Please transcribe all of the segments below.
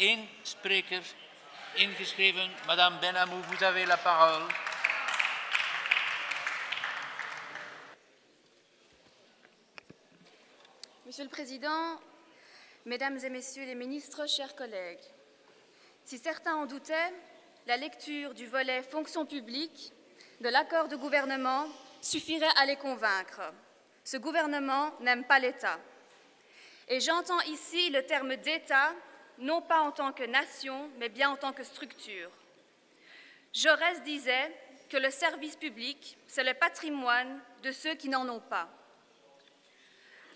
één spreker ingeschreven. Madame Benamou, vous avez la parole. Monsieur le Président, Mesdames et Messieurs les ministres, chers collègues, si certains en doutaient, la lecture du volet fonction publique de l'accord de gouvernement suffirait à les convaincre. Ce gouvernement n'aime pas l'État. Et j'entends ici le terme d'État, non pas en tant que nation, mais bien en tant que structure. Jaurès disait que le service public, c'est le patrimoine de ceux qui n'en ont pas.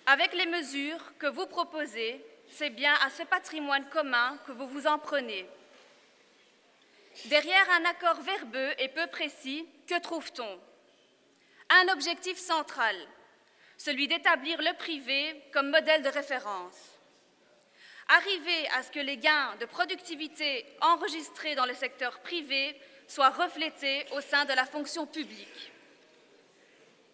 Avec les mesures que vous proposez, c'est bien à ce patrimoine commun que vous vous en prenez. Derrière un accord verbeux et peu précis, que trouve-t-on? Un objectif central, celui d'établir le privé comme modèle de référence. Arriver à ce que les gains de productivité enregistrés dans le secteur privé soient reflétés au sein de la fonction publique.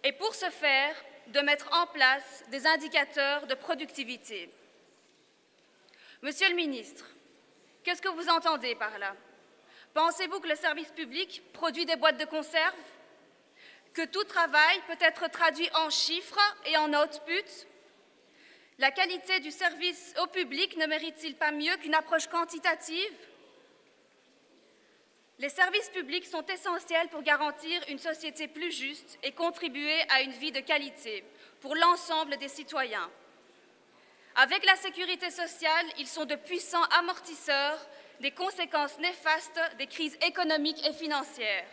Et pour ce faire, de mettre en place des indicateurs de productivité. Monsieur le ministre, qu'est-ce que vous entendez par là? Pensez-vous que le service public produit des boîtes de conserve? Que tout travail peut être traduit en chiffres et en output? La qualité du service au public ne mérite-t-il pas mieux qu'une approche quantitative? Les services publics sont essentiels pour garantir une société plus juste et contribuer à une vie de qualité pour l'ensemble des citoyens. Avec la sécurité sociale, ils sont de puissants amortisseurs des conséquences néfastes des crises économiques et financières.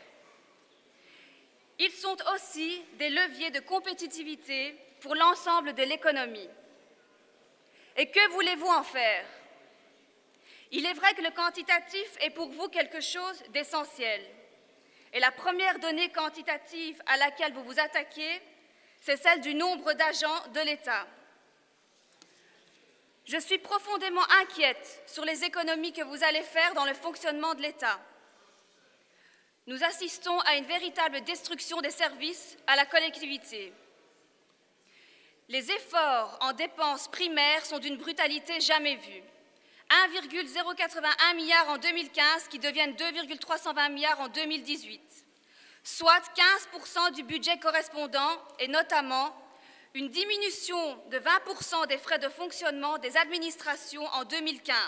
Ils sont aussi des leviers de compétitivité pour l'ensemble de l'économie. Et que voulez-vous en faire? Il est vrai que le quantitatif est pour vous quelque chose d'essentiel. Et la première donnée quantitative à laquelle vous vous attaquez, c'est celle du nombre d'agents de l'État. Je suis profondément inquiète sur les économies que vous allez faire dans le fonctionnement de l'État. Nous assistons à une véritable destruction des services à la collectivité. Les efforts en dépenses primaires sont d'une brutalité jamais vue. 1,081 milliard en 2015 qui deviennent 2,320 milliards en 2018, soit 15% du budget correspondant et notamment une diminution de 20% des frais de fonctionnement des administrations en 2015,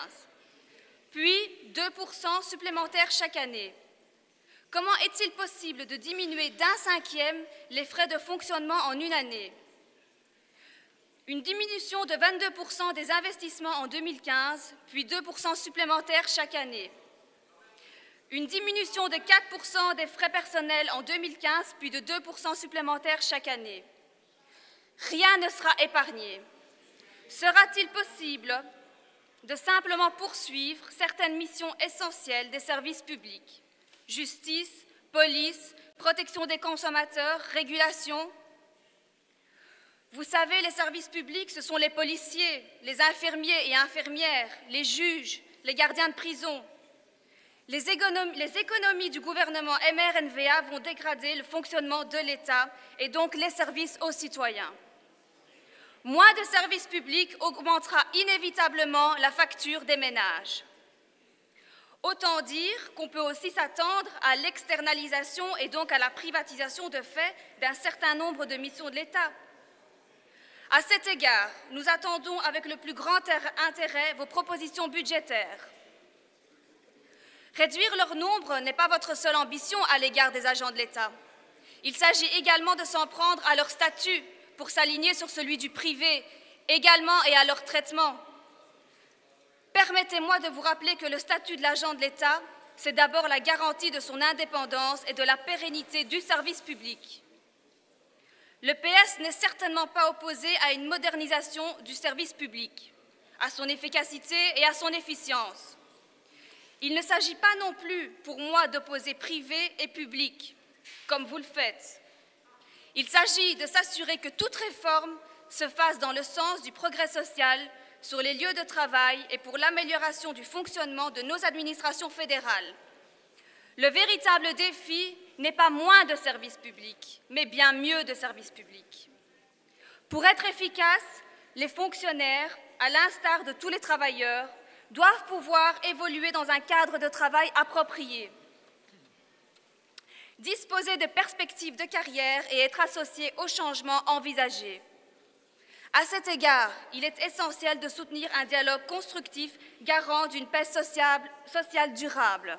puis 2% supplémentaires chaque année. Comment est-il possible de diminuer d'1/5 les frais de fonctionnement en une année? Une diminution de 22% des investissements en 2015, puis 2% supplémentaires chaque année. Une diminution de 4% des frais personnels en 2015, puis de 2% supplémentaires chaque année. Rien ne sera épargné. Sera-t-il possible de simplement poursuivre certaines missions essentielles des services publics? Justice, police, protection des consommateurs, régulation. Vous savez, les services publics, ce sont les policiers, les infirmiers et infirmières, les juges, les gardiens de prison. Les économies du gouvernement MRNVA vont dégrader le fonctionnement de l'État et donc les services aux citoyens. Moins de services publics augmentera inévitablement la facture des ménages. Autant dire qu'on peut aussi s'attendre à l'externalisation et donc à la privatisation de fait d'un certain nombre de missions de l'État. À cet égard, nous attendons avec le plus grand intérêt vos propositions budgétaires. Réduire leur nombre n'est pas votre seule ambition à l'égard des agents de l'État. Il s'agit également de s'en prendre à leur statut pour s'aligner sur celui du privé, également et à leur traitement. Permettez-moi de vous rappeler que le statut de l'agent de l'État, c'est d'abord la garantie de son indépendance et de la pérennité du service public. Le PS n'est certainement pas opposé à une modernisation du service public, à son efficacité et à son efficience. Il ne s'agit pas non plus, pour moi, d'opposer privé et public, comme vous le faites. Il s'agit de s'assurer que toute réforme se fasse dans le sens du progrès social sur les lieux de travail et pour l'amélioration du fonctionnement de nos administrations fédérales. Le véritable défi n'est pas moins de services publics, mais bien mieux de services publics. Pour être efficaces, les fonctionnaires, à l'instar de tous les travailleurs, doivent pouvoir évoluer dans un cadre de travail approprié, disposer de perspectives de carrière et être associés aux changements envisagés. À cet égard, il est essentiel de soutenir un dialogue constructif garant d'une paix sociale durable.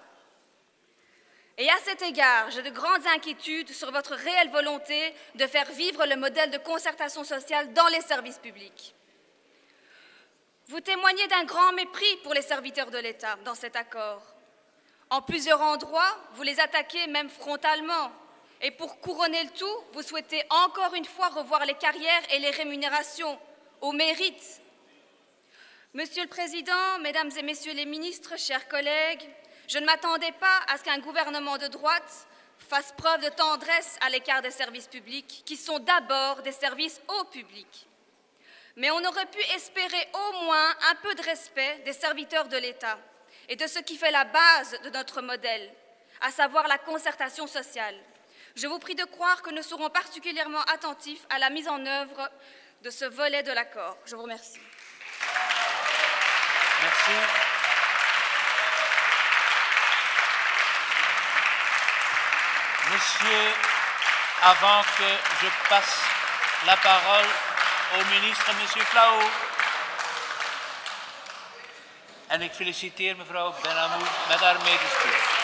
Et à cet égard, j'ai de grandes inquiétudes sur votre réelle volonté de faire vivre le modèle de concertation sociale dans les services publics. Vous témoignez d'un grand mépris pour les serviteurs de l'État dans cet accord. En plusieurs endroits, vous les attaquez même frontalement. Et pour couronner le tout, vous souhaitez encore une fois revoir les carrières et les rémunérations au mérite. Monsieur le Président, Mesdames et Messieurs les ministres, chers collègues, je ne m'attendais pas à ce qu'un gouvernement de droite fasse preuve de tendresse à l'égard des services publics, qui sont d'abord des services au public. Mais on aurait pu espérer au moins un peu de respect des serviteurs de l'État et de ce qui fait la base de notre modèle, à savoir la concertation sociale. Je vous prie de croire que nous serons particulièrement attentifs à la mise en œuvre de ce volet de l'accord. Je vous remercie. Merci. Monsieur, avant que je passe la parole au ministre, Monsieur Flao. En ik feliciteer mevrouw Ben-Amour met haar medespeech.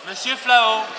Monsieur Flao.